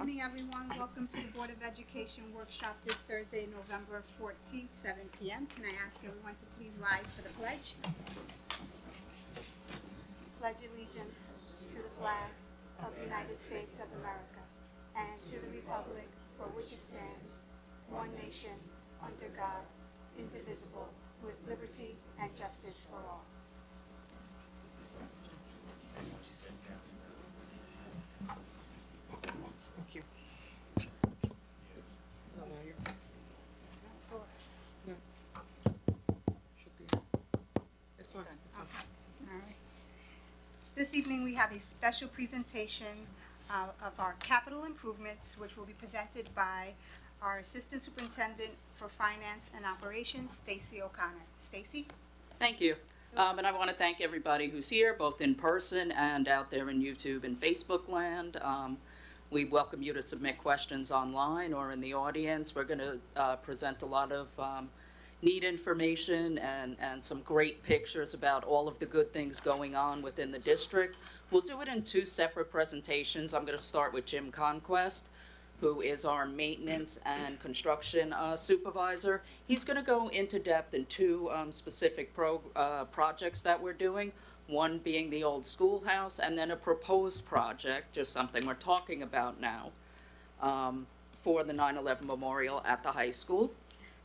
evening, everyone. Welcome to the Board of Education workshop this Thursday, November 14th, 7 p.m. Can I ask everyone to please rise for the pledge? Pledge allegiance to the flag of the United States of America and to the republic for which it stands, one nation, under God, indivisible, with liberty and justice for all. Thank you. No, you're. No. Should be. It's fine. It's fine. All right. This evening, we have a special presentation of our capital improvements, which will be presented by our Assistant Superintendent for Finance and Operations, Stacy O'Connor. Stacy? Thank you. And I want to thank everybody who's here, both in person and out there in YouTube and Facebook land. We welcome you to submit questions online or in the audience. We're going to present a lot of neat information and some great pictures about all of the good things going on within the district. We'll do it in two separate presentations. I'm going to start with Jim Conquest, who is our maintenance and construction supervisor. He's going to go into depth in two specific projects that we're doing, one being the old schoolhouse, and then a proposed project, just something we're talking about now, for the 9/11 memorial at the high school.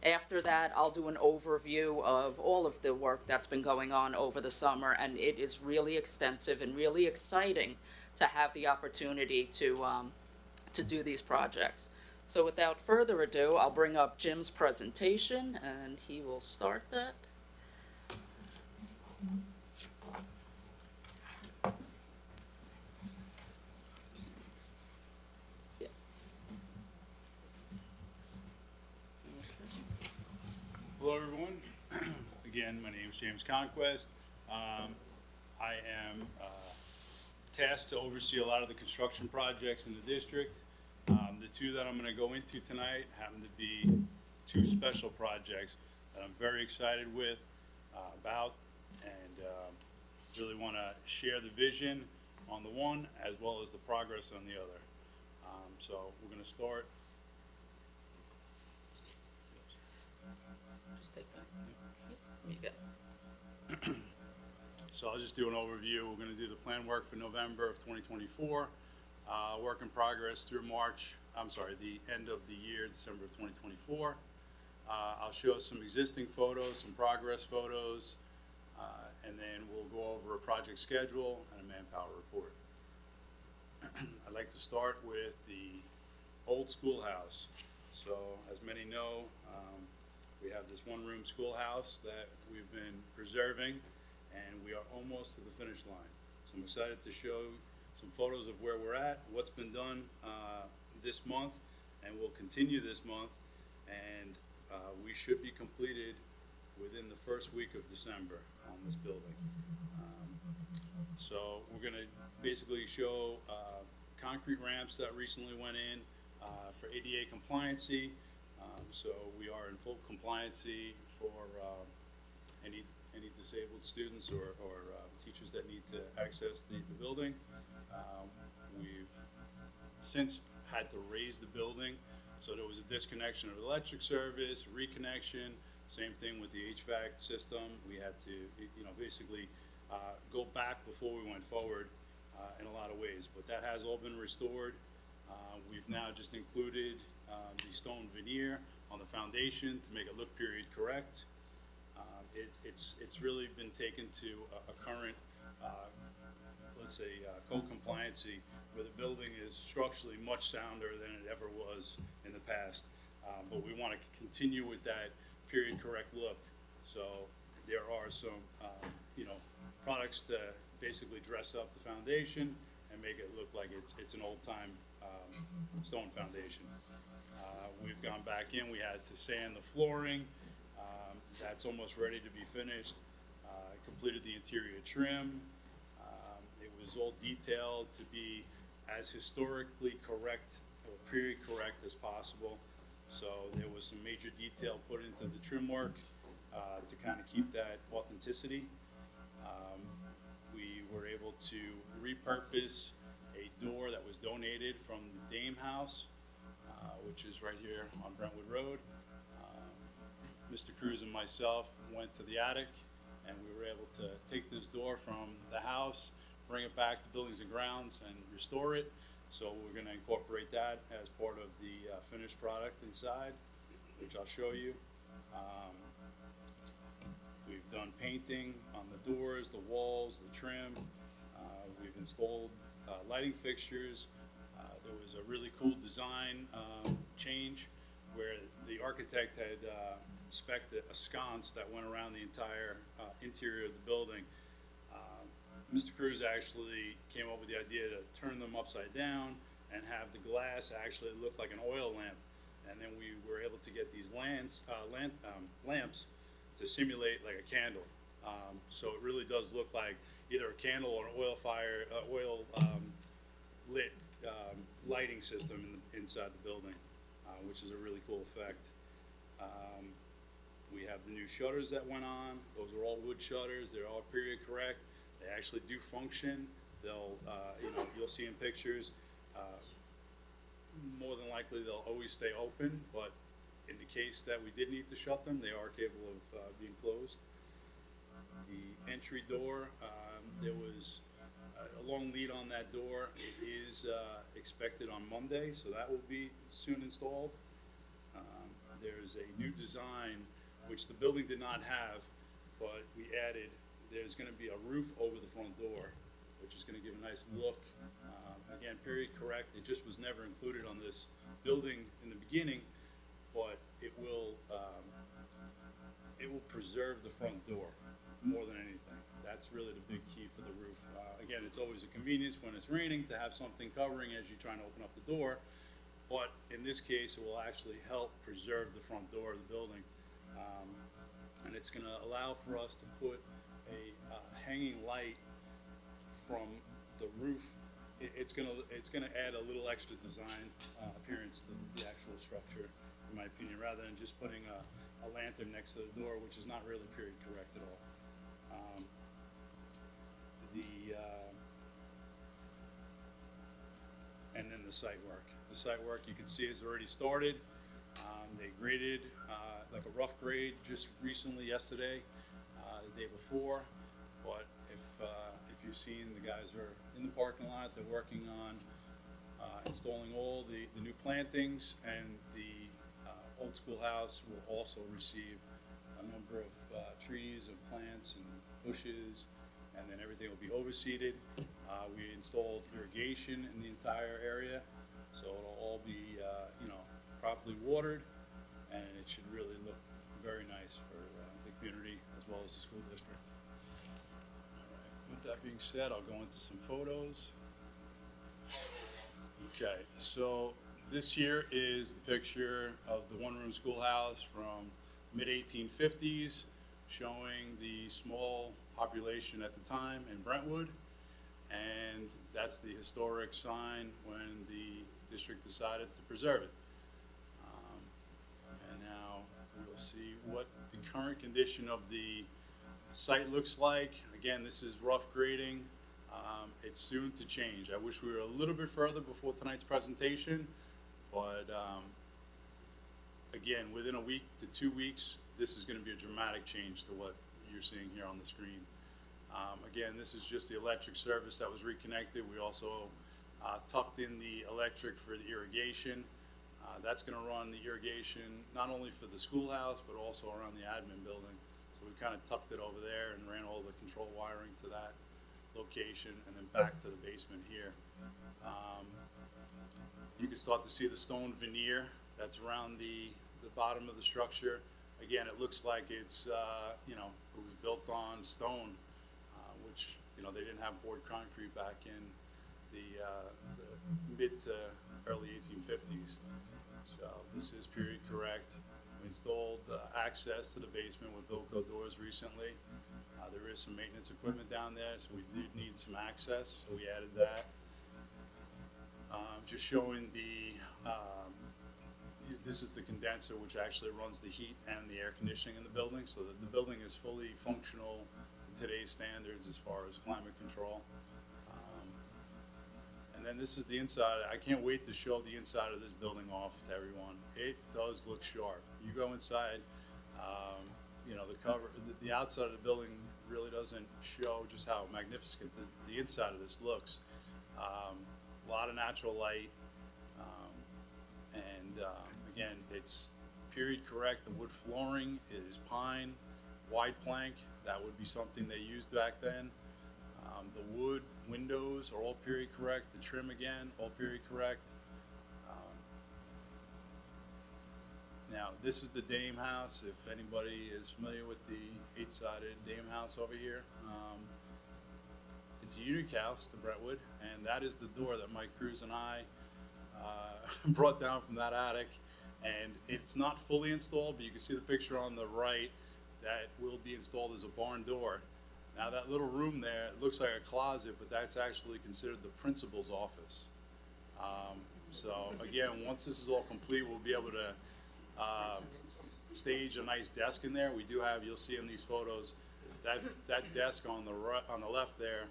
After that, I'll do an overview of all of the work that's been going on over the summer, and it is really extensive and really exciting to have the opportunity to do these projects. So without further ado, I'll bring up Jim's presentation and he will start that. Yeah. Hello everyone. Again, my name is James Conquest. I am tasked to oversee a lot of the construction projects in the district. The two that I'm going to go into tonight happen to be two special projects that I'm very excited about, and really want to share the vision on the one as well as the progress on the other. So we're going to start. Just take that. You got it. So I'll just do an overview. We're going to do the plan work for November of 2024, work in progress through the end of the year, December of 2024. I'll show some existing photos, some progress photos, and then we'll go over a project schedule and a manpower report. I'd like to start with the old schoolhouse. So as many know, we have this one-room schoolhouse that we've been preserving, and we are almost to the finish line. So I'm excited to show some photos of where we're at, what's been done this month, and we'll continue this month, and we should be completed within the first week of December on this building. So we're going to basically show concrete ramps that recently went in for ADA compliancy. So we are in full compliancy for any disabled students or teachers that need to access the building. We've since had to raise the building, so there was a disconnection of electric service, reconnection, same thing with the HVAC system. We had to, basically go back before we went forward in a lot of ways, but that has all been restored. We've now just included the stone veneer on the foundation to make it look period correct. It's really been taken to a current, code compliancy, where the building is structurally much sounder than it ever was in the past. But we want to continue with that period correct look. So there are some, products to basically dress up the foundation and make it look like it's an old time stone foundation. We've gone back in, we had to sand the flooring. That's almost ready to be finished. Completed the interior trim. It was all detailed to be as historically correct or period correct as possible. So there was some major detail put into the trim work to kind of keep that authenticity. We were able to repurpose a door that was donated from the Dame House, which is right here on Brentwood Road. Mr. Cruz and myself went to the attic, and we were able to take this door from the house, bring it back to Buildings and Grounds, and restore it. So we're going to incorporate that as part of the finished product inside, which I'll show you. We've done painting on the doors, the walls, the trim. We've installed lighting fixtures. There was a really cool design change where the architect had spec'd a sconce that went around the entire interior of the building. Mr. Cruz actually came up with the idea to turn them upside down and have the glass actually look like an oil lamp. And then we were able to get these lamps to simulate like a candle. So it really does look like either a candle or an oil lit lighting system inside the building, which is a really cool effect. We have the new shutters that went on. Those are all wood shutters. They're all period correct. They actually do function. They'll, you'll see in pictures, more than likely they'll always stay open, but in the case that we did need to shut them, they are capable of being closed. The entry door, there was a long lead on that door. It is expected on Monday, so that will be soon installed. There's a new design, which the building did not have, but we added. There's going to be a roof over the front door, which is going to give a nice look. Again, period correct. It just was never included on this building in the beginning, but it will preserve the front door more than anything. That's really the big key for the roof. Again, it's always a convenience when it's raining to have something covering as you're trying to open up the door, but in this case, it will actually help preserve the front door of the building. And it's going to allow for us to put a hanging light from the roof. It's gonna add a little extra design appearance to the actual structure, in my opinion, rather than just putting a lantern next to the door, which is not really period correct at all. And then the site work. The site work, you can see, has already started. They graded like a rough grade just recently, yesterday, the day before. But if you've seen, the guys are in the parking lot. They're working on installing all the new plantings, and the old schoolhouse will also receive a number of trees and plants and bushes, and then everything will be overseeded. We installed irrigation in the entire area, so it'll all be properly watered, and it should really look very nice for the community as well as the school district. With that being said, I'll go into some photos. Okay, so this here is the picture of the one-room schoolhouse from mid-1850s, showing the small population at the time in Brentwood, and that's the historic sign when the district decided to preserve it. And now we'll see what the current condition of the site looks like. Again, this is rough grading. It's soon to change. I wish we were a little bit further before tonight's presentation, but again, within a week to 2 weeks, this is going to be a dramatic change to what you're seeing here on the screen. Again, this is just the electric service that was reconnected. We also tucked in the electric for the irrigation. That's going to run the irrigation not only for the schoolhouse, but also around the admin building. So we kind of tucked it over there and ran all the control wiring to that location and then back to the basement here. You can start to see the stone veneer that's around the bottom of the structure. Again, it looks like it's, it was built on stone, which, they didn't have poured concrete back in the mid to early 1850s. So this is period correct. We installed access to the basement with Bilco doors recently. There is some maintenance equipment down there, so we did need some access, so we added that. Just showing this is the condenser which actually runs the heat and the air conditioning in the building, so that the building is fully functional to today's standards as far as climate control. And then again, this is the inside. I can't wait to show the inside of this building off to everyone. It does look sharp. You go inside, you know, the outside of the building really doesn't show just how magnificent the inside of this looks. A lot of natural light, again, it's period correct. The wood flooring is pine, wide plank. That would be something they used back then. The wood windows are all period correct. The trim again, all period correct. Now this is the Dame house. If anybody is familiar with the 8-sided Dame house over here, it's a unique house, the Brentwood, and that is the door that Mike Cruz and I brought down from that attic. And it's not fully installed, but you can see the picture on the right that will be installed as a barn door. Now that little room there, it looks like a closet, but that's actually considered the principal's office. So again, once this is all complete, we'll be able to stage a nice desk in there. We do have, you'll see in these photos, that desk on the left there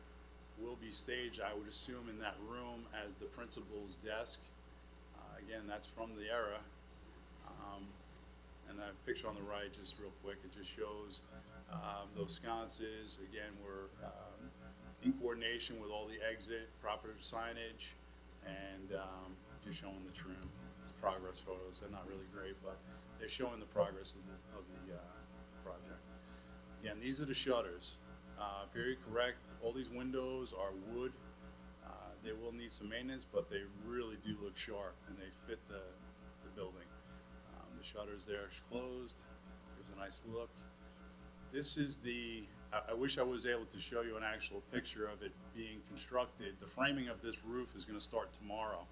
will be staged, I would assume, in that room as the principal's desk. Again, that's from the era. And that picture on the right, just real quick, it just shows those sconces. Again, we're in coordination with all the exit, proper signage, and just showing the trim. Progress photos. They're not really great, but they're showing the progress of the project. Again, these are the shutters. Period correct. All these windows are wood. They will need some maintenance, but they really do look sharp, and they fit the building. The shutters there are closed. Gives a nice look. This is I wish I was able to show you an actual picture of it being constructed. The framing of this roof is going to start tomorrow.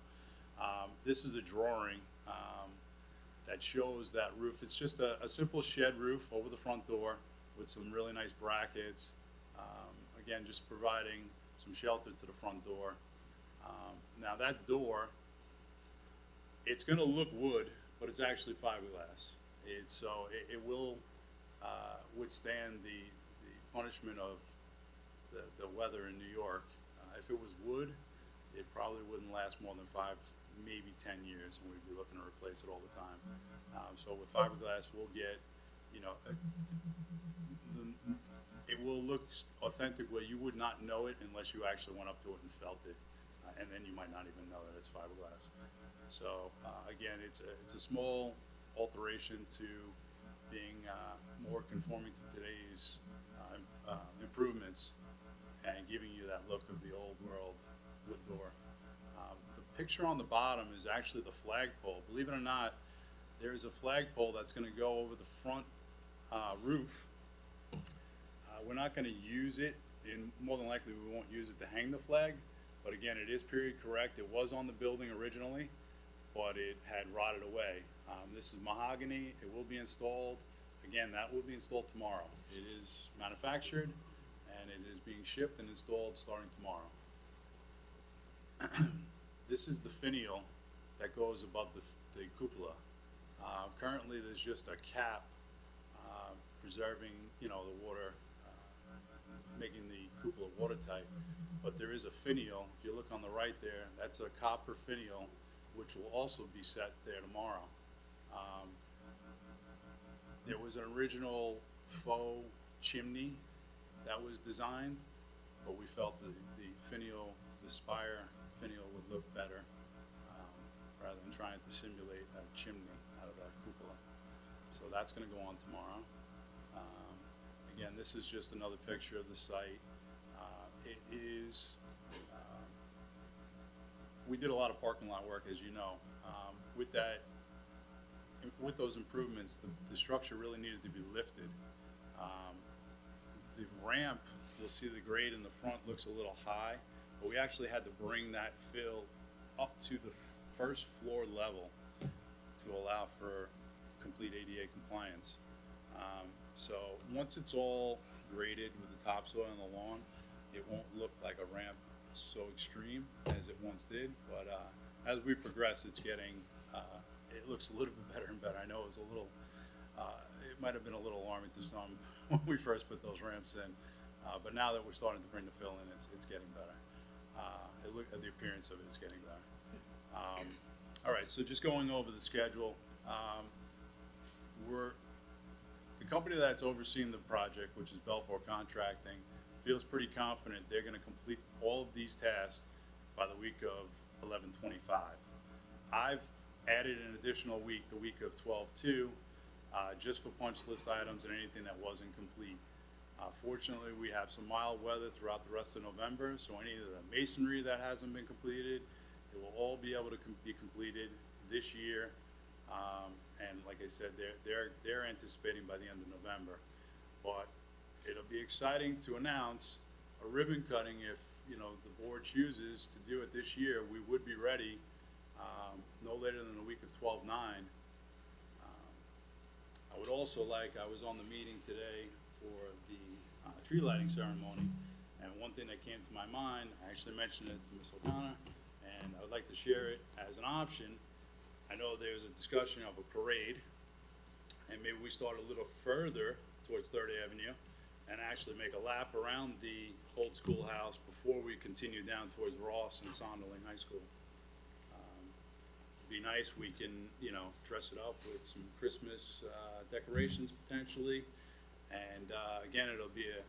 This is a drawing that shows that roof. It's just a simple shed roof over the front door with some really nice brackets. Again, just providing some shelter to the front door. Now that door, it's going to look wood, but it's actually fiberglass. So it will withstand the punishment of the weather in New York. If it was wood, it probably wouldn't last more than 5, maybe 10 years, and we'd be looking to replace it all the time. So with fiberglass, we'll get, you know, it will look authentic where you would not know it unless you actually went up to it and felt it, and then you might not even know that it's fiberglass. So again, it's a small alteration to being more conforming to today's improvements and giving you that look of the old world wood door. The picture on the bottom is actually the flagpole. Believe it or not, there's a flagpole that's going to go over the front roof. We're not going to use it, and more than likely we won't use it to hang the flag, but again, it is period correct. It was on the building originally, but it had rotted away. This is mahogany. It will be installed. Again, that will be installed tomorrow. It is manufactured, and it is being shipped and installed starting tomorrow. This is the finial that goes above the cupola. Currently, there's just a cap preserving, you know, the water, making the cupola watertight. But there is a finial. If you look on the right there, that's a copper finial, which will also be set there tomorrow. There was an original faux chimney that was designed, but we felt the finial, the spire finial would look better rather than trying to simulate a chimney out of that cupola. So that's going to go on tomorrow. Again, this is just another picture of the site. It is, we did a lot of parking lot work, as you know. With those improvements, the structure really needed to be lifted. The ramp, you'll see the grade in the front looks a little high, but we actually had to bring that fill up to the first floor level to allow for complete ADA compliance. So once it's all graded with the topsoil and the lawn, it won't look like a ramp so extreme as it once did, but as we progress, it's getting, it looks a little bit better and better. I know it was a little, it might have been a little alarming to some when we first put those ramps in, but now that we're starting to bring the fill in, it's getting better. the appearance of it is getting better. All right, so just going over the schedule, the company that's overseeing the project, which is Belfour Contracting, feels pretty confident they're gonna complete all of these tasks by the week of 11/25. I've added an additional week, the week of 12/2, just for punch list items and anything that wasn't complete. Fortunately, we have some mild weather throughout the rest of November, so any of the masonry that hasn't been completed, it will all be able to be completed this year. And like I said, they're anticipating by the end of November. But it'll be exciting to announce a ribbon cutting if, you know, the board chooses to do it this year. We would be ready, no later than the week of 12/9. I would also I was on the meeting today for the tree lighting ceremony, and one thing that came to my mind, I actually mentioned it to Ms. O'Connor, and I would like to share it as an option. I know there's a discussion of a parade, and maybe we start a little further towards Third Avenue and actually make a lap around the old schoolhouse before we continue down towards Ross and Sonderling High School. Be nice, we can, you know, dress it up with some Christmas decorations potentially. And again, it'll be a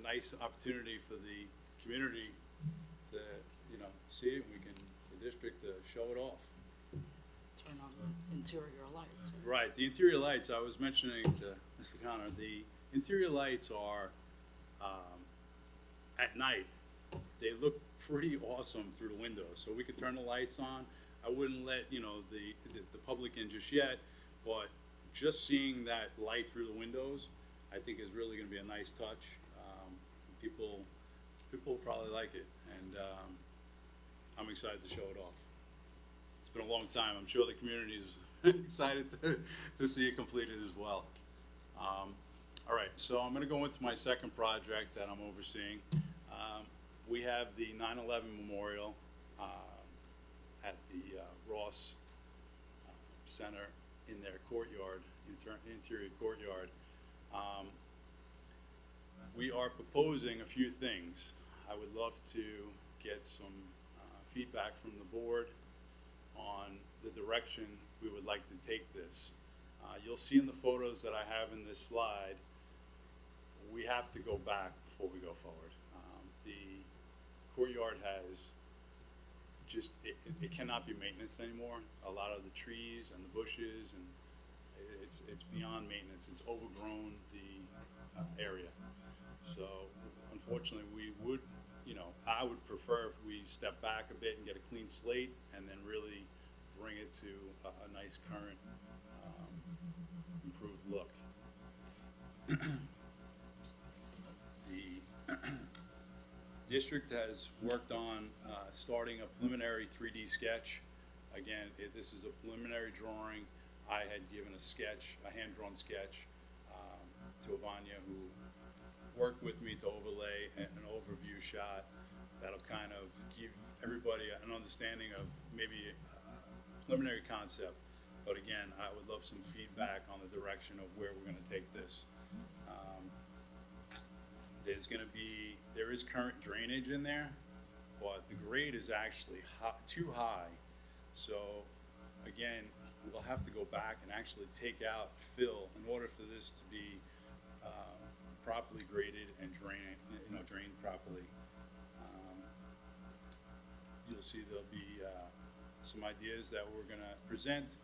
nice opportunity for the community to, you know, see it. We can, the district to show it off. Turn on the interior lights. Right, the interior lights, I was mentioning to Mr. Connor, the interior lights are, at night, they look pretty awesome through the windows. So we could turn the lights on. I wouldn't let, you know, the public in just yet, but just seeing that light through the windows, I think is really gonna be a nice touch. People will probably like it, and I'm excited to show it off. It's been a long time. I'm sure the community is excited to see it completed as well. All right, so I'm gonna go into my second project that I'm overseeing. We have the 9/11 Memorial at the Ross Center in their courtyard, interior courtyard. We are proposing a few things. I would love to get some feedback from the board on the direction we would like to take this. You'll see in the photos that I have in this slide, we have to go back before we go forward. The courtyard has just, it cannot be maintenance anymore. A lot of the trees and the bushes, and it's beyond maintenance. It's overgrown the area. So unfortunately, we would, you know, I would prefer if we step back a bit and get a clean slate and then really bring it to a nice current, improved look. The district has worked on starting a preliminary 3D sketch. Again, this is a preliminary drawing. I had given a sketch, a hand-drawn sketch, to Avanya, who worked with me to overlay an overview shot that'll kind of give everybody an understanding of maybe a preliminary concept. But again, I would love some feedback on the direction of where we're gonna take this. There is current drainage in there, but the grade is actually too high. So again, we'll have to go back and actually take out fill in order for this to be properly graded and drained properly. You'll see there'll be some ideas that we're gonna present,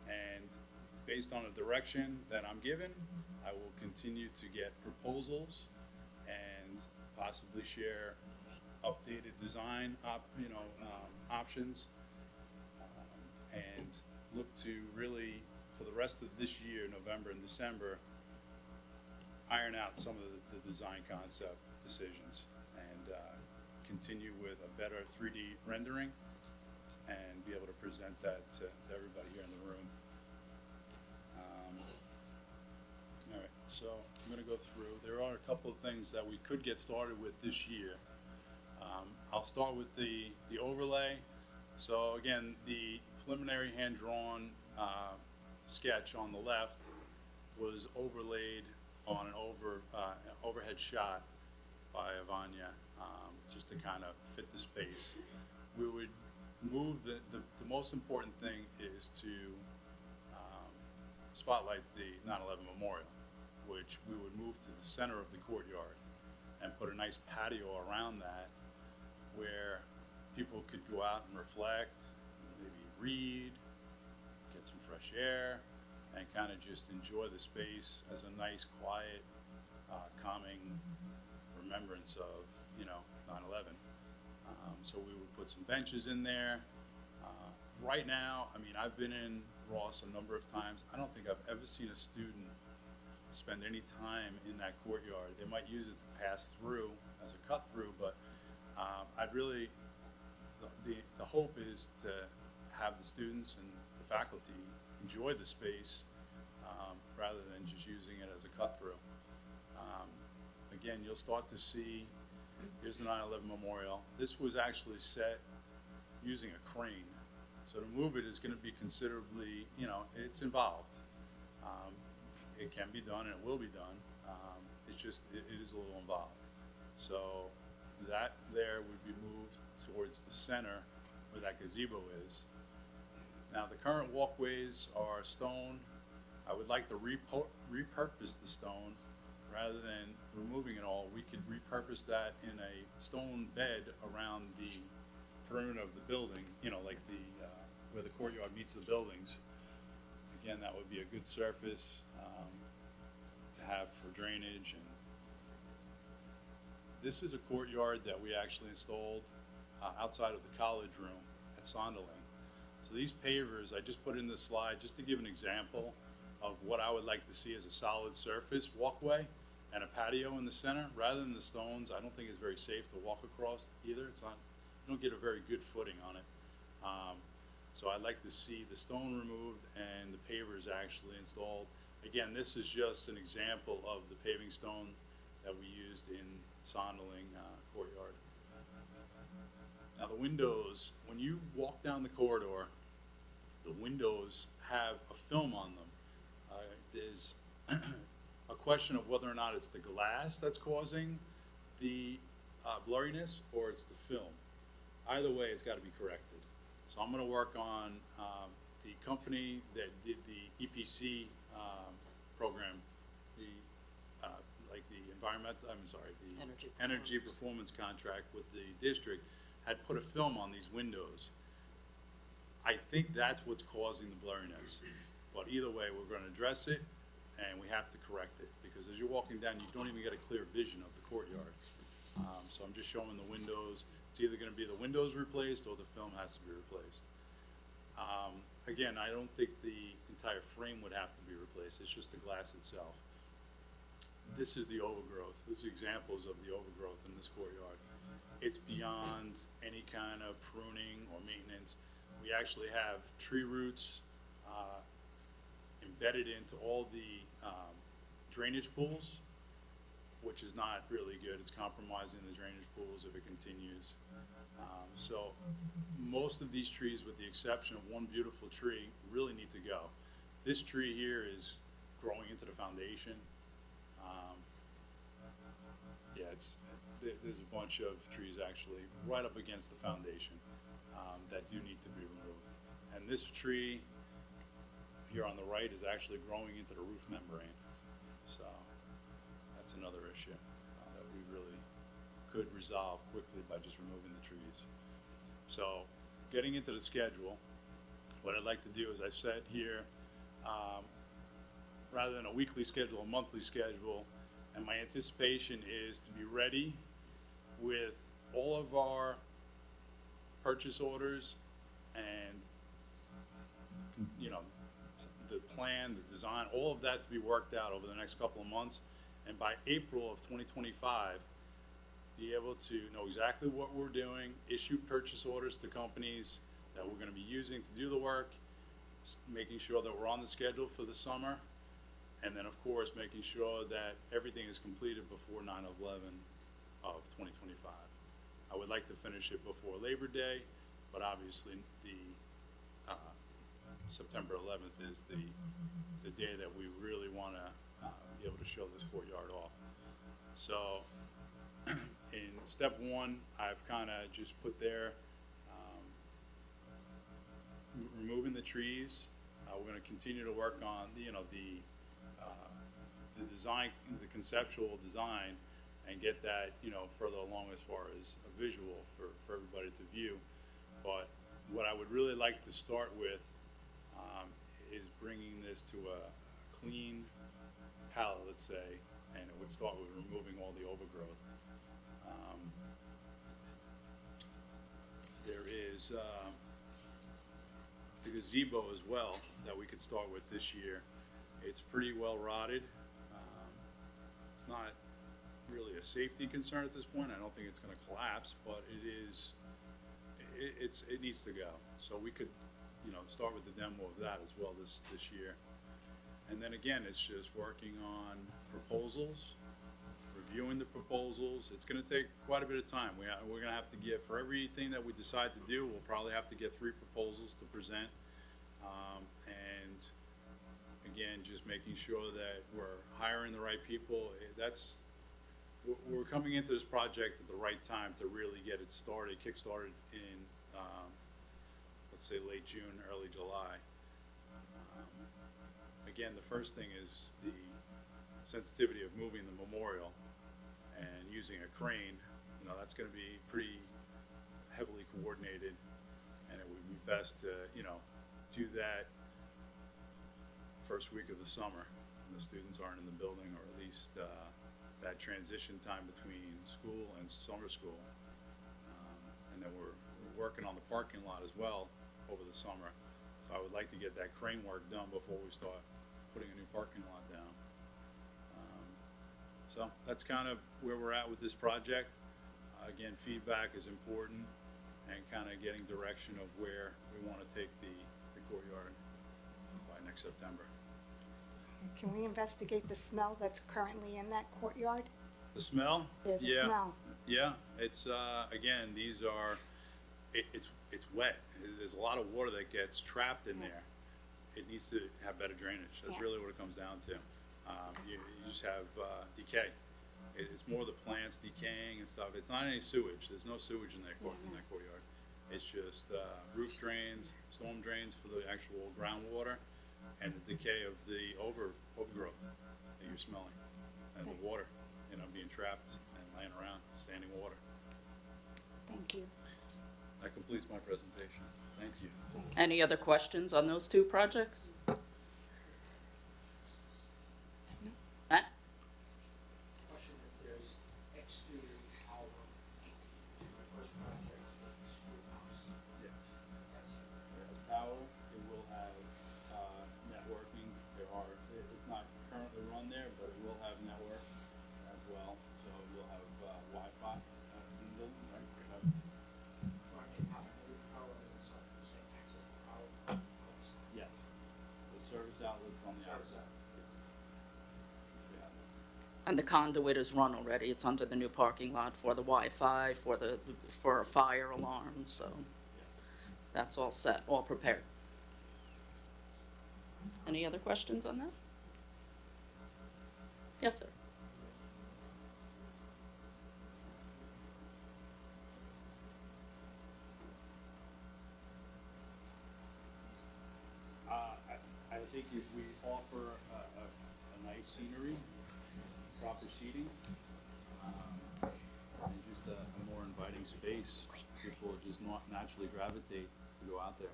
and based on the direction that I'm given, I will continue to get proposals and possibly share updated design options, and look to really, for the rest of this year, November and December, iron out some of the design concept decisions and continue with a better 3D rendering and be able to present that to everybody here in the room. All right, so I'm gonna go through. There are a couple of things that we could get started with this year. I'll start with the overlay. So again, the preliminary hand-drawn sketch on the left was overlaid on an overhead shot by Avanya, just to kind of fit the space. We move, the most important thing is to spotlight the 9/11 memorial, which we would move to the center of the courtyard and put a nice patio around that where people could go out and reflect, maybe read, get some fresh air, and kind of just enjoy the space as a nice, quiet, calming remembrance of, 9/11. So we would put some benches in there. Right now, I mean, I've been in Ross a number of times. I don't think I've ever seen a student spend any time in that courtyard. They might use it to pass through as a cut through, but I'd really, the hope is to have the students and the faculty enjoy the space rather than just using it as a cut through. Again, you'll start to see, here's the 9/11 memorial. This was actually set using a crane. So to move it is going to be considerably, it's involved. It can be done and it will be done. It is a little involved. So that there would be moved towards the center where that gazebo is. Now the current walkways are stone. I would like to repurpose the stone rather than removing it all. We could repurpose that in a stone bed around the perimeter of the building, like where the courtyard meets the buildings. Again, that would be a good surface to have for drainage. And this is a courtyard that we actually installed outside of the college room at Sonderling. So these pavers, I just put in this slide just to give an example of what I would like to see as a solid surface walkway and a patio in the center rather than the stones. I don't think it's very safe to walk across either. You don't get a very good footing on it. So I'd like to see the stone removed and the pavers actually installed. Again, this is just an example of the paving stone that we used in Sonderling courtyard. Now the windows, when you walk down the corridor, the windows have a film on them. There's a question of whether or not it's the glass that's causing the blurriness or it's the film. Either way, it's got to be corrected. So I'm going to work on the company that did the EPC program, the energy performance contract with the district, had put a film on these windows. I think that's what's causing the blurriness. But either way, we're going to address it, and we have to correct it, because as you're walking down, you don't even get a clear vision of the courtyard. So I'm just showing the windows. It's either going to be the windows replaced or the film has to be replaced. Again, I don't think the entire frame would have to be replaced. It's just the glass itself. This is the overgrowth. This is examples of the overgrowth in this courtyard. It's beyond any kind of pruning or maintenance. We actually have tree roots embedded into all the drainage pools, which is not really good. It's compromising the drainage pools if it continues. So most of these trees, with the exception of one beautiful tree, really need to go. This tree here is growing into the foundation. There's a bunch of trees actually right up against the foundation that do need to be removed. And this tree here on the right is actually growing into the roof membrane. So that's another issue that we really could resolve quickly by just removing the trees. So getting into the schedule, what I'd like to do is I said here, rather than a weekly schedule, a monthly schedule, and my anticipation is to be ready with all of our purchase orders and, the plan, the design, all of that to be worked out over the next couple of months. And by April of 2025, be able to know exactly what we're doing, issue purchase orders to companies that we're going to be using to do the work, making sure that we're on the schedule for the summer, and then of course making sure that everything is completed before 9/11 of 2025. I would like to finish it before Labor Day, but obviously the September 11th is the day that we really want to be able to show this courtyard off. So in step one, I've kind of just put there trees. We're gonna continue to work on, the design, the conceptual design, and get that, further along as far as a visual for everybody to view. But what I would really like to start with, is bringing this to a clean palette, let's say, and it would start with removing all the overgrowth. There is, the gazebo as well that we could start with this year. It's pretty well rotted. It's not really a safety concern at this point. I don't think it's gonna collapse, but it needs to go. So we could, start with the demo of that as well this year. And then again, it's just working on proposals, reviewing the proposals. It's gonna take quite a bit of time. We're gonna have to get, for everything that we decide to do, we'll probably have to get 3 proposals to present. And again, just making sure that we're hiring the right people. We're coming into this project at the right time to really get it started, kick-started in, let's say late June, early July. Again, the first thing is the sensitivity of moving the memorial and using a crane. That's gonna be pretty heavily coordinated, and it would be best to, do that first week of the summer, when the students aren't in the building, or at least, that transition time between school and summer school. And then we're working on the parking lot as well over the summer. So I would like to get that crane work done before we start putting a new parking lot down. So that's kind of where we're at with this project. Again, feedback is important, and kind of getting direction of where we want to take the courtyard by next September. Can we investigate the smell that's currently in that courtyard? The smell? There's a Yeah. smell. Yeah, it's, again, these are, it's wet. There's a lot of water that gets trapped in there. It needs to have better drainage. That's Yeah. really what it comes down to. You just have, decay. It's more the plants decaying and stuff. It's not any sewage. There's no sewage in that courtyard. It's just, roof drains, storm drains for the actual groundwater, and the decay of the overgrowth that you're smelling, and the water, being trapped and laying around, standing water. Thank you. That completes my presentation. Thank you. Any other questions on those 2 projects? Matt? Question if there's exterior power in the first project with the schoolhouse. Yes. It has power, it will have, networking. It's not currently run there, but it will have network as well. So you'll have, Wi-Fi, in the building, right? Or they have no power inside, you're saying access to power outside. Yes. The service outlets on the Service outside. outlets. Yes. And the conduit is run already. It's under the new parking lot for the Wi-Fi, for a fire alarm, so Yes. that's all set, all prepared. Any other questions on that? Yes, sir. I think if we offer a nice scenery, proper seating, and just a more inviting space, people will just not naturally gravitate to go out there.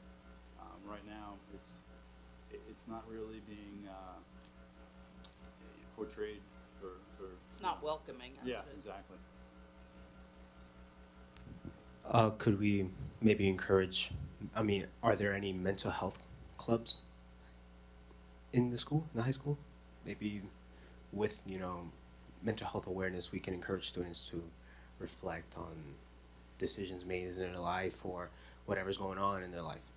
Right now, it's not really being, portrayed for. It's not welcoming as it is. Yeah, exactly. Could we maybe encourage, are there any mental health clubs in the school, in the high school? Maybe with, mental health awareness, we can encourage students to reflect on decisions made in their life or whatever's going on in their life.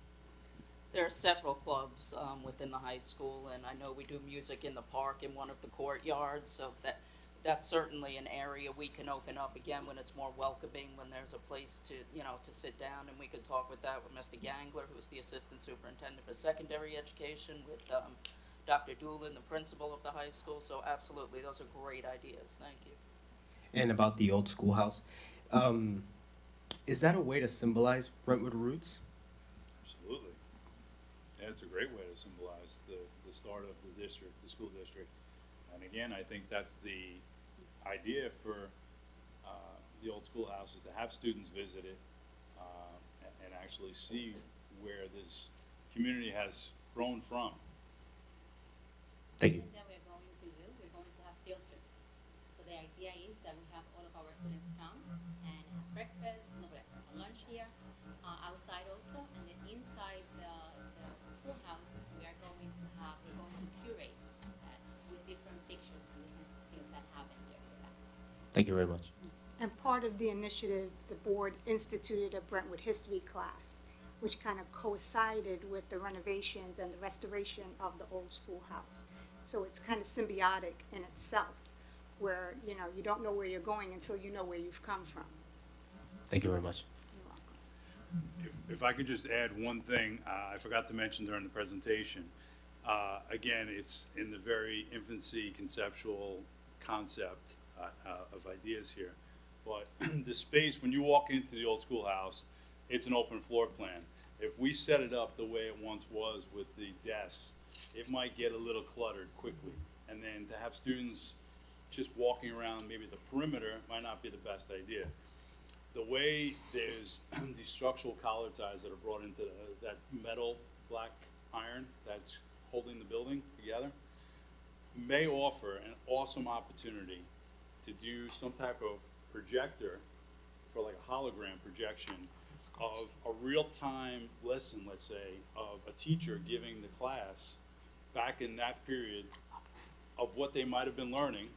There are several clubs within the high school, and I know we do music in the park in one of the courtyards, so that's certainly an area we can open up again when it's more welcoming, when there's a place to, to sit down, and we could talk with that with Mr. Gangler, who's the Assistant Superintendent for Secondary Education, with Dr. Doolin, the principal of the high school, so absolutely, those are great ideas, thank you. And about the old schoolhouse, is that a way to symbolize Brentwood roots? Absolutely. Yeah, it's a great way to symbolize the start of the district, the school district. And again, I think that's the idea for the old schoolhouse, is to have students visit it and actually see where this community has grown from. Thank you. That we're going to do, we're going to have field trips. So the idea is that we have all of our students come and have breakfast, lunch here, outside also, and then inside the schoolhouse, we're going to curate with different pictures and different things that happen here with us. Thank you very much. And part of the initiative, the board instituted a Brentwood history class, which kind of coincided with the renovations and the restoration of the old schoolhouse. So it's kind of symbiotic in itself, where, you know, you don't know where you're going until you know where you've come from. Thank you very much. You're welcome. If I could just add one thing, I forgot to mention during the presentation. Again, it's in the very infancy conceptual concept of ideas here. But the space, when you walk into the old schoolhouse, it's an open floor plan. If we set it up the way it once was with the desks, it might get a little cluttered quickly. And then to have students just walking around maybe the perimeter might not be the best idea. The way there's these structural collar ties that are brought into that metal black iron that's holding the building together may offer an awesome opportunity to do some type of projector for like a hologram projection of a real-time lesson, let's say, of a teacher giving the class back in that period of what they might have been learning.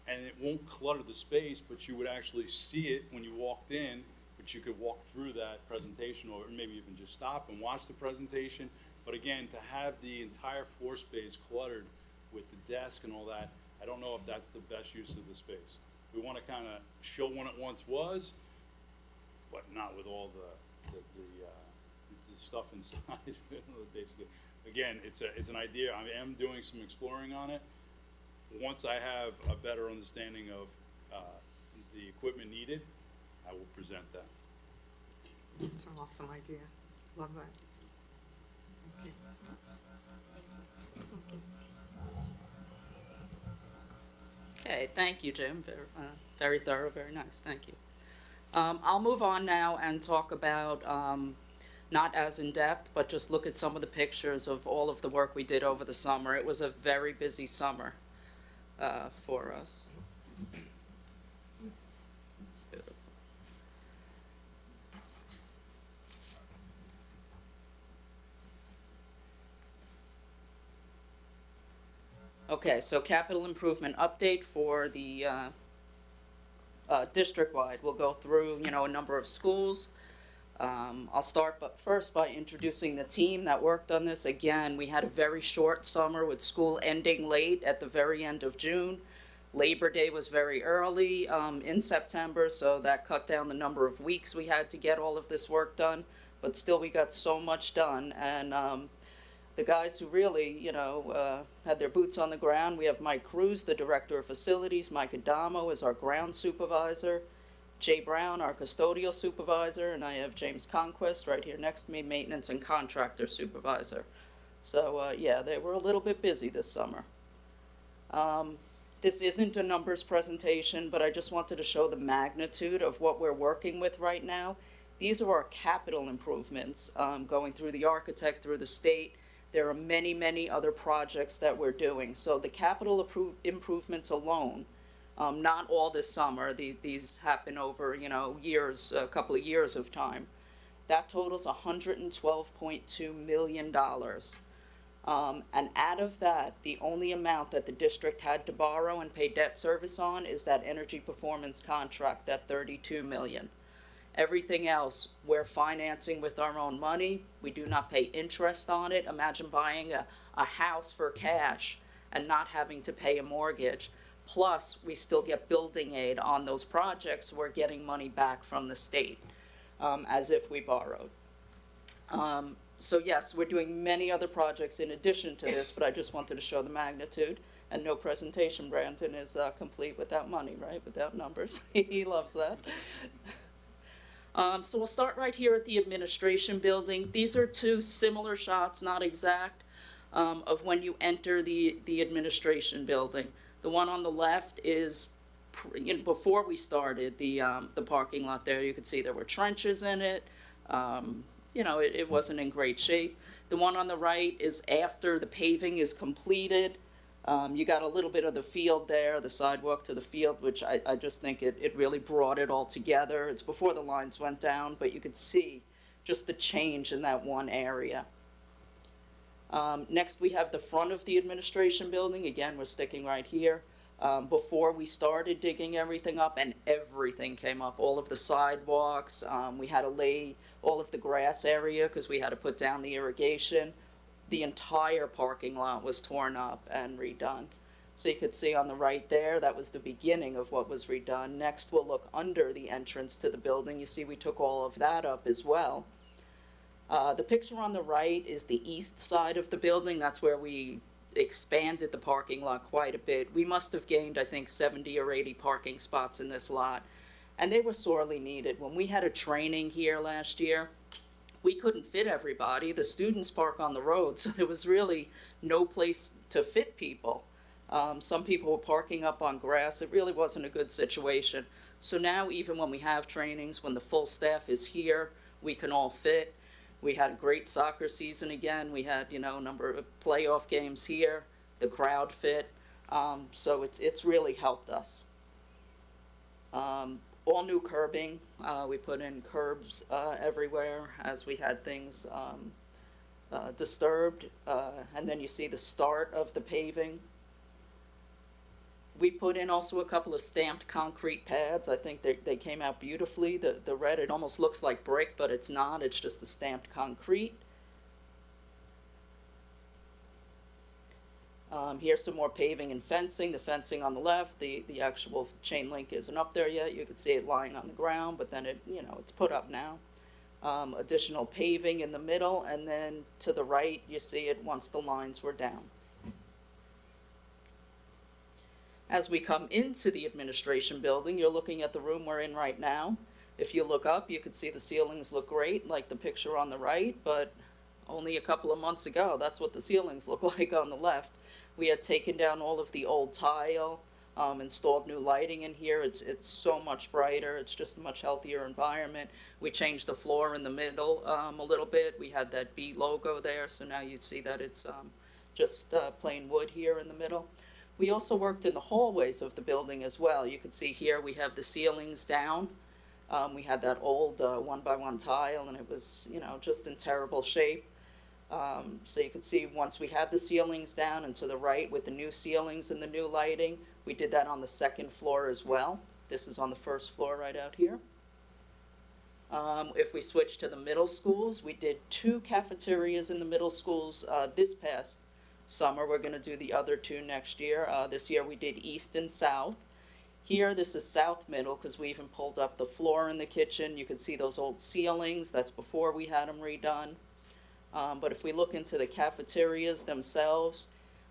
And it won't clutter the space, but you would actually see it when you walked in, but you could walk through that presentation or maybe even just stop and watch the presentation. But again, to have the entire floor space cluttered with the desk and all that, I don't know if that's the best use of the space. We want to kind of show what it once was, but not with all the stuff inside. Basically, again, it's an idea. I am doing some exploring on it. Once I have a better understanding of the equipment needed, I will present that. It's an awesome idea. Love that. Thank you. Okay, thank you, Jim. Very thorough, very nice, thank you. I'll move on now and talk about, not as in-depth, but just look at some of the pictures of all of the work we did over the summer. It was a very busy summer for us. Okay, so capital improvement update for the district-wide. We'll go through, you know, a number of schools. I'll start first by introducing the team that worked on this. Again, we had a very short summer with school ending late at the very end of June. Labor Day was very early in September, so that cut down the number of weeks we had to get all of this work done. But still, we got so much done. And the guys who really, you know, had their boots on the ground, we have Mike Cruz, the Director of Facilities, Mike Adamo is our ground supervisor, Jay Brown, our custodial supervisor, and I have James Conquest right here next to me, maintenance and contractor supervisor. So, yeah, they were a little bit busy this summer. This isn't a numbers presentation, but I just wanted to show the magnitude of what we're working with right now. These are our capital improvements, going through the architect, through the state. There are many, many other projects that we're doing. So the capital improvements alone, not all this summer, these happen over, you know, years, a couple of years of time. That totals $112.2 million. And out of that, the only amount that the district had to borrow and pay debt service on is that energy performance contract, that $32 million. Everything else, we're financing with our own money. We do not pay interest on it. Imagine buying a house for cash and not having to pay a mortgage. Plus, we still get building aid on those projects. We're getting money back from the state, as if we borrowed. So yes, we're doing many other projects in addition to this, but I just wanted to show the magnitude. And no presentation, Brandon, is complete without money, right? Without numbers. He loves that. So we'll start right here at the administration building. These are two similar shots, not exact, of when you enter the administration building. The one on the left is, before we started the parking lot there. You could see there were trenches in it. It wasn't in great shape. The one on the right is after the paving is completed. You got a little bit of the field there, the sidewalk to the field, which I just think it really brought it all together. It's before the lines went down, but you could see just the change in that one area. Next, we have the front of the administration building. Again, we're sticking right here. Before we started digging everything up, and everything came up, all of the sidewalks. We had to lay all of the grass area because we had to put down the irrigation. The entire parking lot was torn up and redone. So you could see on the right there, that was the beginning of what was redone. Next, we'll look under the entrance to the building. You see we took all of that up as well. The picture on the right is the east side of the building. That's where we expanded the parking lot quite a bit. We must have gained, I think, 70 or 80 parking spots in this lot, and they were sorely needed. When we had a training here last year, we couldn't fit everybody. The students park on the road, so there was really no place to fit people. Some people were parking up on grass. It really wasn't a good situation. So now, even when we have trainings, when the full staff is here, we can all fit. We had a great soccer season again. We had, a number of playoff games here. The crowd fit. So it's really helped us. All new curbing. We put in curbs everywhere as we had things disturbed. And then you see the start of the paving. We put in also a couple of stamped concrete pads. I think they came out beautifully. The red, it almost looks like brick, but it's not. It's just a stamped concrete. Here's some more paving and fencing. The fencing on the left, the actual chain link isn't up there yet. You can see it lying on the ground, but then it's put up now. Additional paving in the middle, and then to the right, you see it once the lines were down. As we come into the administration building, you're looking at the room we're in right now. If you look up, you can see the ceilings look great, like the picture on the right, but only a couple of months ago, that's what the ceilings look like on the left. We had taken down all of the old tile, installed new lighting in here. It's so much brighter. It's just a much healthier environment. We changed the floor in the middle a little bit. We had that B logo there, so now you see that it's just plain wood here in the middle. We also worked in the hallways of the building as well. You can see here we have the ceilings down. We had that old 1x1 tile, and it was, just in terrible shape. So you can see once we had the ceilings down, and to the right with the new ceilings and the new lighting, we did that on the second floor as well. This is on the first floor right out here. If we switch to the middle schools, we did 2 cafeterias in the middle schools this past summer. We're going to do the other 2 next year. This year we did East and South. Here, this is South Middle because we even pulled up the floor in the kitchen. You can see those old ceilings. That's before we had them redone. But if we look into the cafeterias themselves,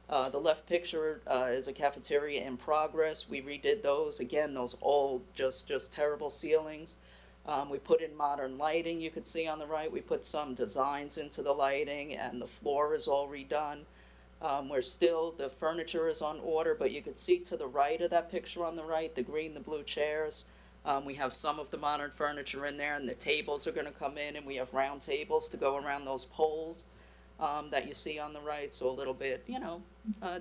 the left picture is a cafeteria in progress. We redid those. Again, those old, just terrible ceilings. We put in modern lighting, you can see on the right. We put some designs into the lighting, and the floor is all redone. The furniture is on order, but you can see to the right of that picture on the right, the green, the blue chairs. We have some of the modern furniture in there, and the tables are going to come in, and we have round tables to go around those poles that you see on the right. So a little bit,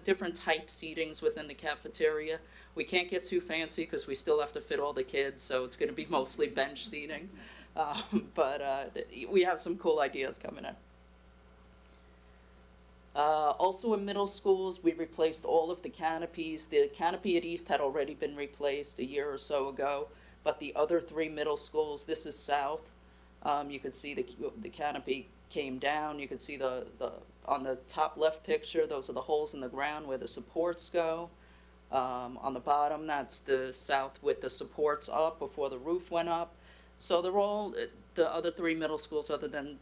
different type seatings within the cafeteria. We can't get too fancy because we still have to fit all the kids, so it's going to be mostly bench seating. But we have some cool ideas coming in. Also in middle schools, we replaced all of the canopies. The canopy at East had already been replaced a year or so ago, but the other 3 middle schools, this is South. You can see the canopy came down. You can see on the top left picture, those are the holes in the ground where the supports go. On the bottom, that's the South with the supports up before the roof went up. So they're all, the other 3 middle schools other than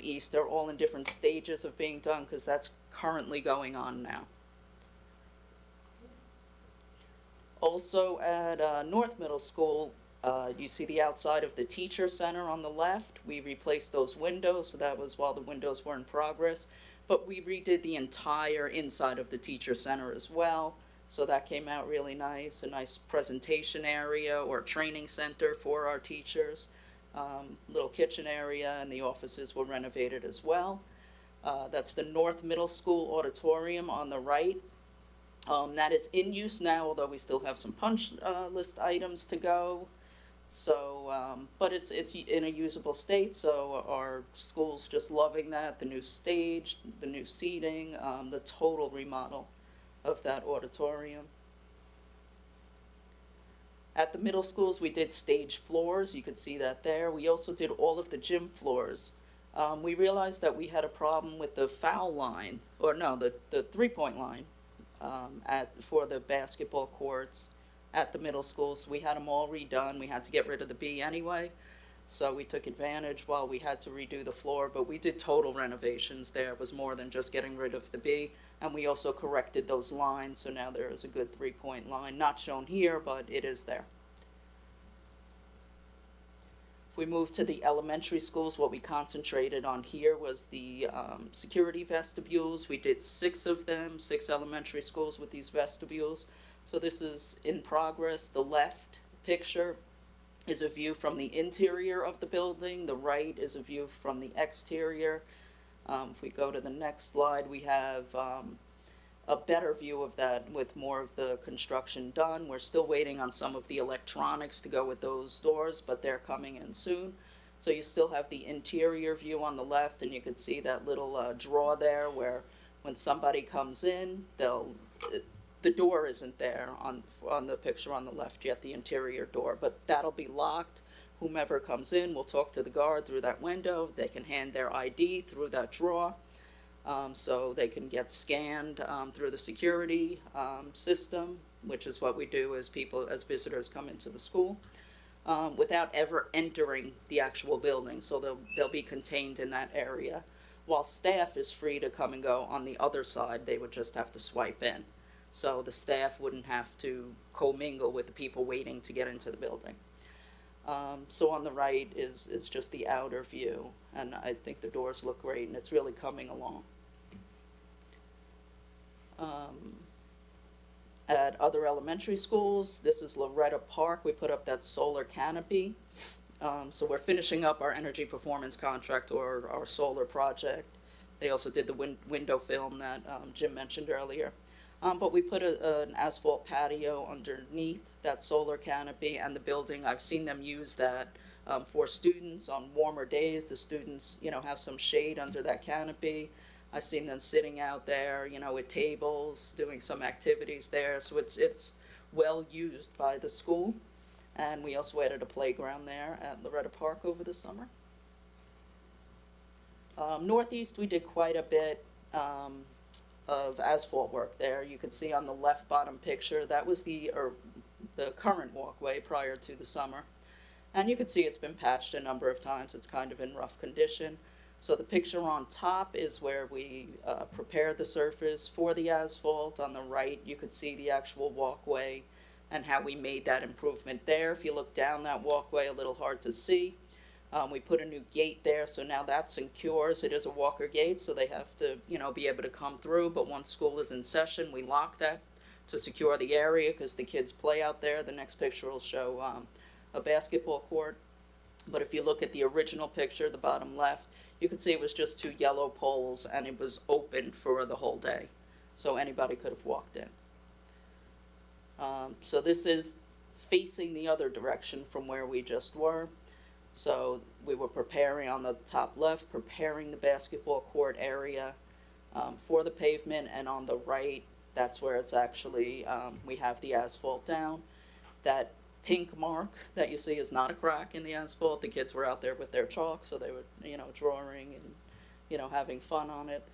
East, they're all in different stages of being done because that's currently going on now. Also at North Middle School, You see the outside of the teacher center on the left. We replaced those windows, so that was while the windows were in progress. But we redid the entire inside of the teacher center as well. So that came out really nice, a nice presentation area or training center for our teachers. Little kitchen area, and the offices were renovated as well. That's the North Middle School auditorium on the right. That is in use now, although we still have some punch list items to go. So, but it's in a usable state, so our school's just loving that, the new stage, the new seating, the total remodel of that auditorium. At the middle schools, we did stage floors, you could see that there. We also did all of the gym floors. We realized that we had a problem with the foul line, or no, the three-point line, for the basketball courts at the middle schools. We had them all redone. We had to get rid of the B anyway, so we took advantage while we had to redo the floor, but we did total renovations there. It was more than just getting rid of the B, and we also corrected those lines, so now there is a good three-point line, not shown here, but it is there. If we move to the elementary schools, what we concentrated on here was the security vestibules. We did 6 of them, 6 elementary schools with these vestibules. So this is in progress. The left picture is a view from the interior of the building. The right is a view from the exterior. If we go to the next slide, we have a better view of that with more of the construction done. We're still waiting on some of the electronics to go with those doors, but they're coming in soon. So you still have the interior view on the left, and you can see that little drawer there where when somebody comes in, the door isn't there on the picture on the left yet, the interior door, but that'll be locked. Whomever comes in will talk to the guard through that window. They can hand their ID through that drawer, so they can get scanned through the security system, which is what we do as visitors come into the school, without ever entering the actual building. So they'll be contained in that area, while staff is free to come and go on the other side. They would just have to swipe in. So the staff wouldn't have to commingle with the people waiting to get into the building. So on the right is just the outer view, and I think the doors look great, and it's really coming along. At other elementary schools, this is Loretta Park. We put up that solar canopy. So we're finishing up our energy performance contract, or our solar project. They also did the window film that Jim mentioned earlier. But we put an asphalt patio underneath that solar canopy and the building. I've seen them use that for students on warmer days. The students, have some shade under that canopy. I've seen them sitting out there, with tables, doing some activities there. So it's well used by the school. And we also added a playground there at Loretta Park over the summer. Northeast, we did quite a bit of asphalt work there. You can see on the left bottom picture, that was the current walkway prior to the summer. And you can see it's been patched a number of times. It's kind of in rough condition. So the picture on top is where we prepared the surface for the asphalt. On the right, you could see the actual walkway and how we made that improvement there. If you look down that walkway, a little hard to see. We put a new gate there, so now that secures. It is a walker gate, so they have to, be able to come through. But once school is in session, we lock that to secure the area because the kids play out there. The next picture will show a basketball court. But if you look at the original picture, the bottom left, you can see it was just 2 yellow poles, and it was open for the whole day. So anybody could have walked in. So this is facing the other direction from where we just were. So we were preparing on the top left, preparing the basketball court area for the pavement, and on the right, that's where it's actually, we have the asphalt down. That pink mark that you see is not a crack in the asphalt. The kids were out there with their chalk, so they were, drawing and, having fun on it.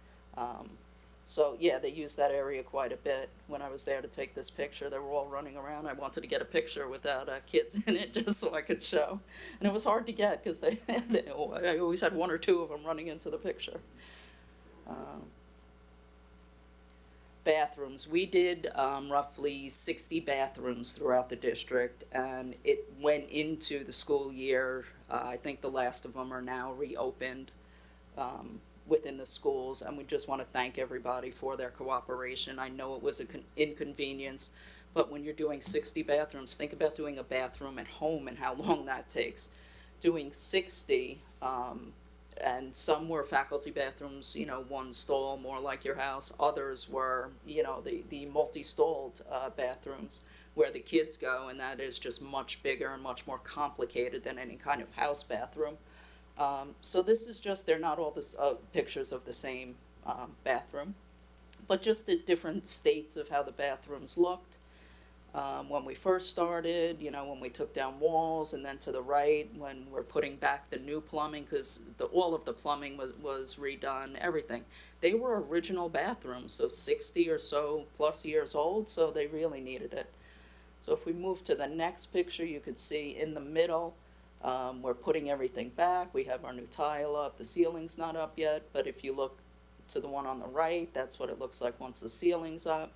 So yeah, they used that area quite a bit. When I was there to take this picture, they were all running around. I wanted to get a picture without kids in it just so I could show. And it was hard to get because I always had 1 or 2 of them running into the picture. bathrooms, we did roughly 60 bathrooms throughout the district, and it went into the school year. I think the last of them are now reopened within the schools, and we just want to thank everybody for their cooperation. I know it was an inconvenience, but when you're doing 60 bathrooms, think about doing a bathroom at home and how long that takes. Doing 60, and some were faculty bathrooms, you know, one stall, more like your house. Others were, you know, the multi-stalled bathrooms where the kids go, and that is just much bigger and much more complicated than any kind of house bathroom. So this is just, they're not all the pictures of the same bathroom, but just the different states of how the bathrooms looked. When we first started, you know, when we took down walls, and then to the right, when we're putting back the new plumbing, because all of the plumbing was redone, everything. They were original bathrooms, so 60 or so plus years old, so they really needed it. So if we move to the next picture, you could see in the middle, we're putting everything back. We have our new tile up. The ceiling's not up yet, but if you look to the one on the right, that's what it looks like once the ceiling's up.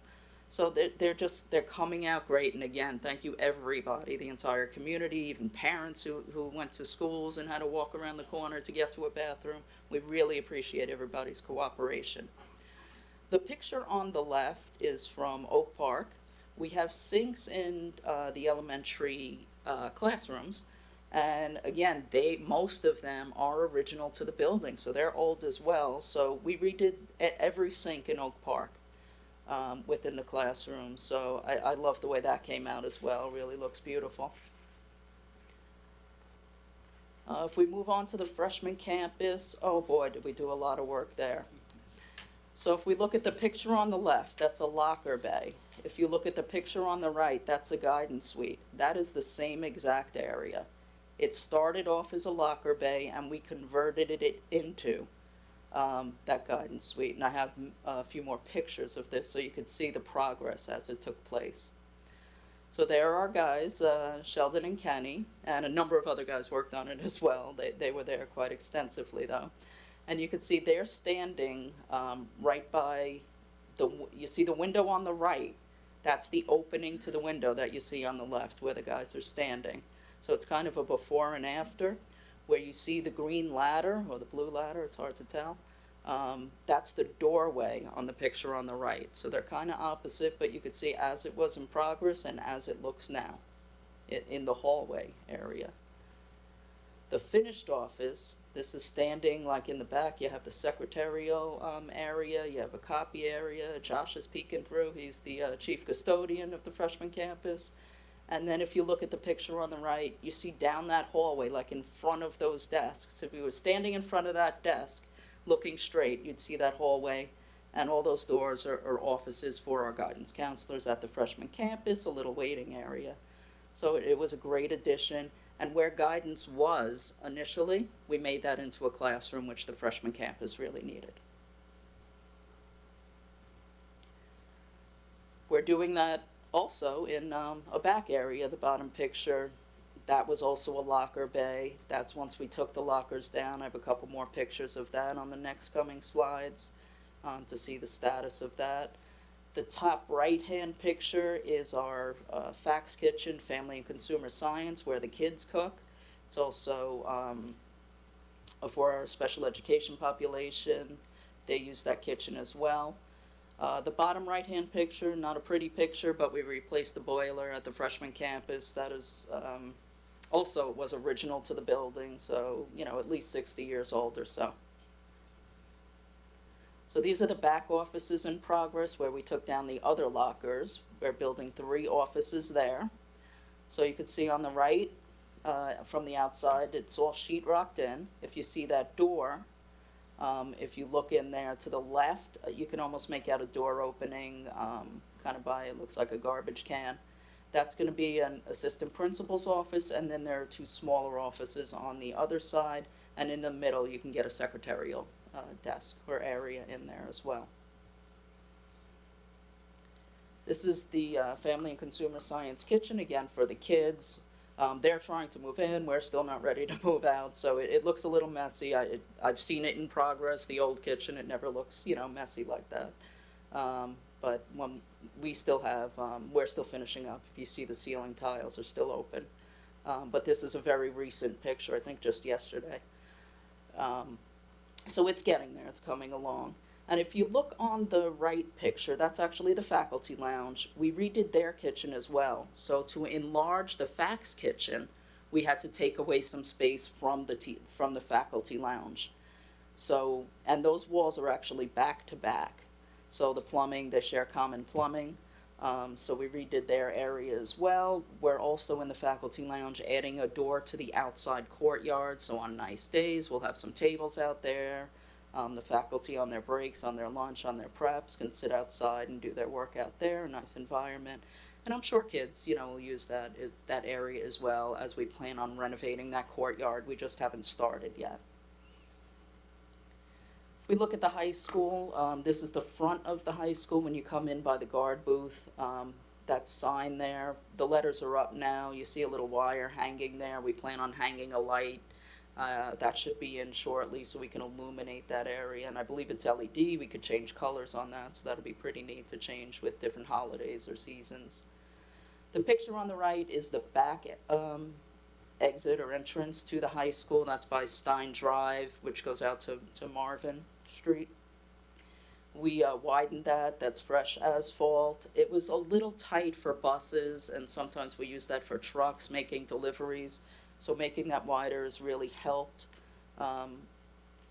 So they're coming out great, and again, thank you everybody, the entire community, even parents who went to schools and had to walk around the corner to get to a bathroom. We really appreciate everybody's cooperation. The picture on the left is from Oak Park. We have sinks in the elementary classrooms, and again, most of them are original to the building, so they're old as well. So we redid every sink in Oak Park. Within the classroom, so I love the way that came out as well. Really looks beautiful. If we move on to the freshman campus, oh boy, did we do a lot of work there. So if we look at the picture on the left, that's a locker bay. If you look at the picture on the right, that's a guidance suite. That is the same exact area. It started off as a locker bay, and we converted it into that guidance suite, and I have a few more pictures of this so you could see the progress as it took place. So there are our guys, Sheldon and Kenny, and a number of other guys worked on it as well. They were there quite extensively though. And you can see they're standing right by you see the window on the right, that's the opening to the window that you see on the left where the guys are standing. So it's kind of a before and after. Where you see the green ladder, or the blue ladder, it's hard to tell, that's the doorway on the picture on the right. So they're kind of opposite, but you could see as it was in progress and as it looks now in the hallway area. The finished office, this is standing like in the back. You have the secretarial area, you have a copy area. Josh is peeking through. He's the chief custodian of the freshman campus. And then if you look at the picture on the right, you see down that hallway, like in front of those desks. If you were standing in front of that desk, looking straight, you'd see that hallway, and all those doors are offices for our guidance counselors at the freshman campus, a little waiting area. So it was a great addition, and where guidance was initially, we made that into a classroom, which the freshman campus really needed. We're doing that also in a back area, the bottom picture, that was also a locker bay. That's once we took the lockers down. I have a couple more pictures of that on the next coming slides to see the status of that. The top right-hand picture is our fax kitchen, family and consumer science, where the kids cook. It's also for our special education population. They use that kitchen as well. The bottom right-hand picture, not a pretty picture, but we replaced the boiler at the freshman campus. That is also was original to the building, so, you know, at least 60 years old or so. So these are the back offices in progress where we took down the other lockers. We're building 3 offices there. So you can see on the right, from the outside, it's all sheetrocked in. If you see that door, if you look in there to the left, you can almost make out a door opening, kind of by, it looks like a garbage can. That's going to be an assistant principal's office, and then there are 2 smaller offices on the other side, and in the middle you can get a secretarial desk or area in there as well. This is the Family and Consumer Science kitchen, again for the kids. They're trying to move in, we're still not ready to move out, so it looks a little messy. I've seen it in progress, the old kitchen, it never looks, you know, messy like that. But when we still have, we're still finishing up. If you see, the ceiling tiles are still open. But this is a very recent picture, I think just yesterday. So it's getting there, it's coming along. And if you look on the right picture, that's actually the faculty lounge. We redid their kitchen as well. So to enlarge the fax kitchen, we had to take away some space from the faculty lounge. So, and those walls are actually back to back. So the plumbing, they share common plumbing. So we redid their area as well. We're also in the faculty lounge adding a door to the outside courtyard. So on nice days, we'll have some tables out there. The faculty on their breaks, on their lunch, on their preps can sit outside and do their work out there, a nice environment. And I'm sure kids, will use that area as well as we plan on renovating that courtyard. We just haven't started yet. If we look at the high school, this is the front of the high school when you come in by the guard booth. That sign there, the letters are up now. You see a little wire hanging there. We plan on hanging a light. That should be in shortly so we can illuminate that area. And I believe it's LED. We could change colors on that, so that'll be pretty neat to change with different holidays or seasons. The picture on the right is the back exit or entrance to the high school. That's by Stein Drive, which goes out to Marvin Street. We widened that. That's fresh asphalt. It was a little tight for buses, and sometimes we use that for trucks making deliveries. So making that wider has really helped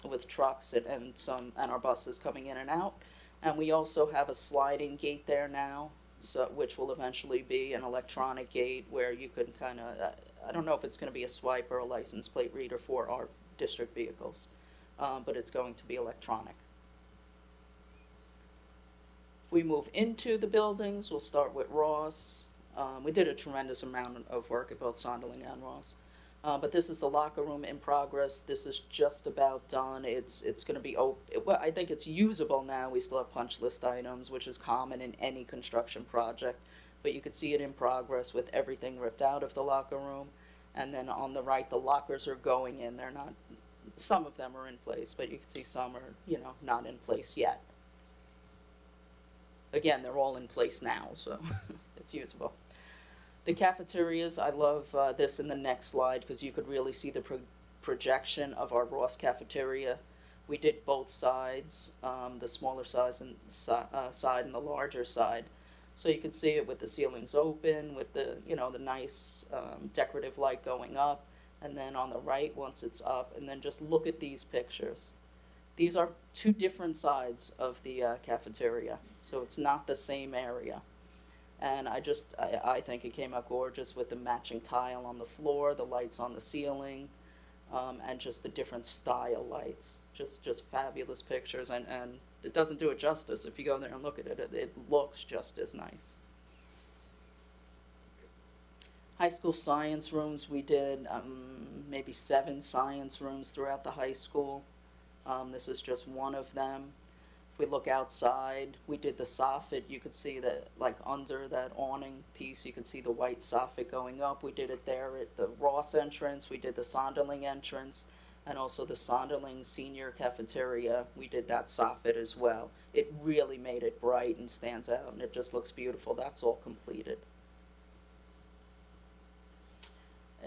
with trucks and our buses coming in and out. And we also have a sliding gate there now, which will eventually be an electronic gate where you can kind of, I don't know if it's going to be a swipe or a license plate reader for our district vehicles, but it's going to be electronic. If we move into the buildings, we'll start with Ross. We did a tremendous amount of work at both Sonderling and Ross. But this is the locker room in progress. This is just about done. It's going to be open. Well, I think it's usable now. We still have punch list items, which is common in any construction project. But you can see it in progress with everything ripped out of the locker room. And then on the right, the lockers are going in. They're not, some of them are in place, but you can see some are, not in place yet. Again, they're all in place now, so it's usable. The cafeterias, I love this in the next slide because you could really see the projection of our Ross cafeteria. We did both sides, the smaller size and side and the larger side. So you can see it with the ceilings open, with the, the nice decorative light going up. And then on the right, once it's up, and then just look at these pictures. These are two different sides of the cafeteria, so it's not the same area. And I think it came out gorgeous with the matching tile on the floor, the lights on the ceiling, and just the different style lights. Just fabulous pictures, and it doesn't do it justice. If you go there and look at it, it looks just as nice. High school science rooms, we did maybe 7 science rooms throughout the high school. This is just one of them. If we look outside, we did the soffit. You could see that, like under that awning piece, you could see the white soffit going up. We did it there at the Ross entrance. We did the Sonderling entrance, and also the Sonderling senior cafeteria. We did that soffit as well. It really made it bright and stands out, and it just looks beautiful. That's all completed.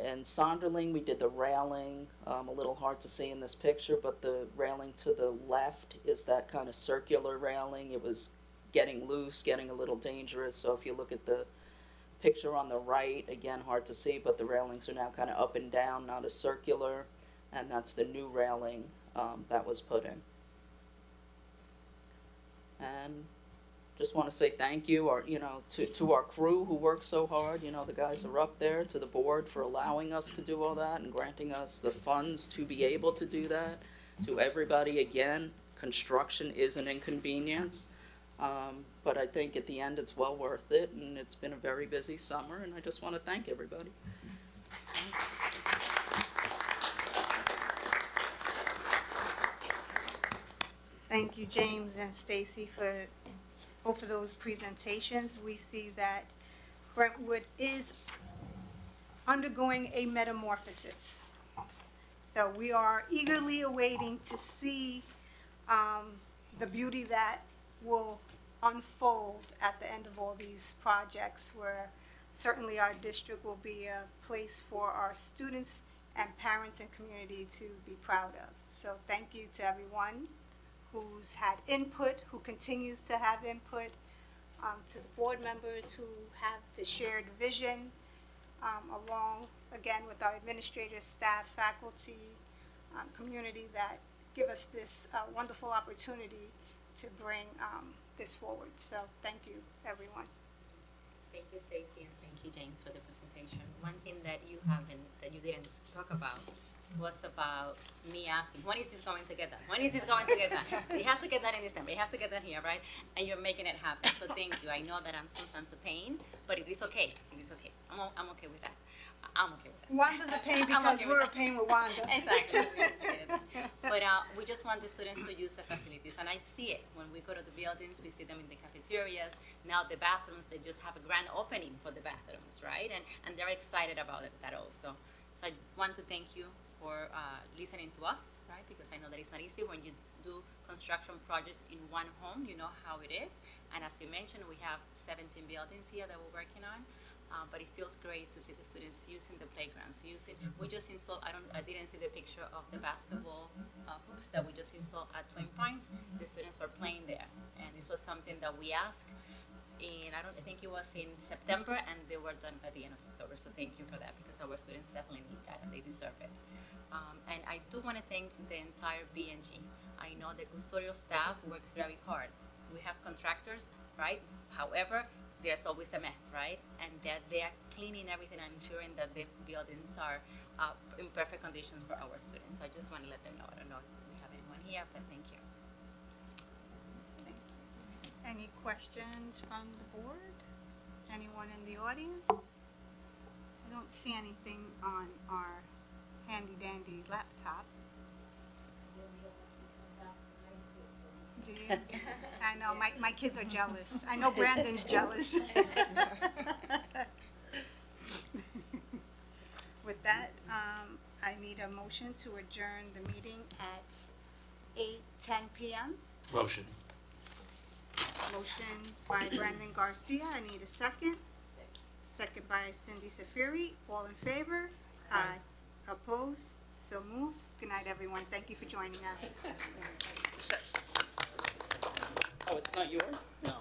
In Sonderling, we did the railing, a little hard to see in this picture, but the railing to the left is that kind of circular railing. It was getting loose, getting a little dangerous, so if you look at the picture on the right, again, hard to see, but the railings are now kind of up and down, not as circular, and that's the new railing that was put in. And just want to say thank you, to our crew who worked so hard. The guys are up there, to the board for allowing us to do all that and granting us the funds to be able to do that. To everybody, again, construction is an inconvenience, but I think at the end it's well worth it, and it's been a very busy summer, and I just want to thank everybody. Thank you, James and Stacy, for both of those presentations. We see that Brentwood is undergoing a metamorphosis. So we are eagerly awaiting to see the beauty that will unfold at the end of all these projects, where certainly our district will be a place for our students and parents and community to be proud of. So thank you to everyone who's had input, who continues to have input, to the board members who have the shared vision, along, again, with our administrators, staff, faculty, community that give us this wonderful opportunity to bring this forward. So thank you, everyone. Thank you, Stacy, and thank you, James, for the presentation. One thing that you didn't talk about was about me asking, when is this going to get done? When is this going to get done? It has to get done in December. It has to get done here, right? And you're making it happen. So thank you. I know that I'm sometimes a pain, but it is okay. It is okay. I'm okay with that. I'm okay with that. Wanda's a pain I'm because okay we're with a pain with Wanda. Exactly. But we just want the students to use the facilities, and I see it when we go to the buildings. We see them in the cafeterias. Now the bathrooms, they just have a grand opening for the bathrooms, right? And they're excited about it, that also. So I want to thank you for listening to us, right? Because I know that it's not easy when you do construction projects in one home. You know how it is. And as you mentioned, we have 17 buildings here that we're working on. But it feels great to see the students using the playgrounds, we just installed, I didn't see the picture of the basketball hoops that we just installed at Twin Pines. The students were playing there, and this was something that we asked I think it was in September, and they were done by the end of October. So thank you for that, because our students definitely need that, and they deserve it. And I do want to thank the entire BNG. I know the custodial staff works very hard. We have contractors, right? However, there's always a mess, right? And that they are cleaning everything and ensuring that the buildings are in perfect conditions for our students. So I just want to let them know. I don't know if we have anyone here, but thank you. Thank you. Any questions from the board? Anyone in the audience? I don't see anything on our handy dandy laptop. Do you? I know, my kids are jealous. I know Brandon's jealous. With that, I need a motion to adjourn the meeting at 8:10 p.m. Motion. Motion by Brandon Garcia. I need a second. Second by Cindy Safiri. All in favor? Aye. Opposed? So moved. Good night, everyone. Thank you for joining us. Oh, it's not yours? No.